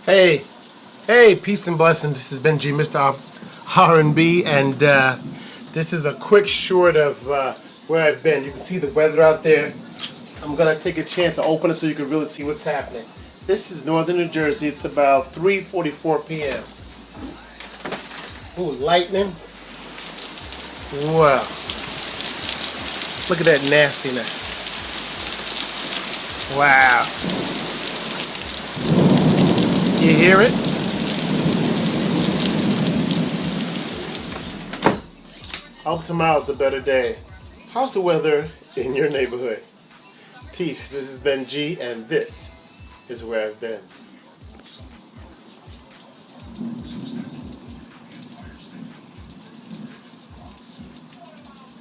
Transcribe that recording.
Hey, hey, peace and blessings. This has been G, Mr. R&B, and this is a quick short of where I've been. You can see the weather out there. I'm going to take a chance to open it so you can really see what's happening. This is northern New Jersey. It's about 3:44 p.m. Ooh, lightning. Wow. Look at that nastiness. Wow. You hear it? I hope tomorrow's a better day. How's the weather in your neighborhood? Peace. This has been G, and this is where I've been.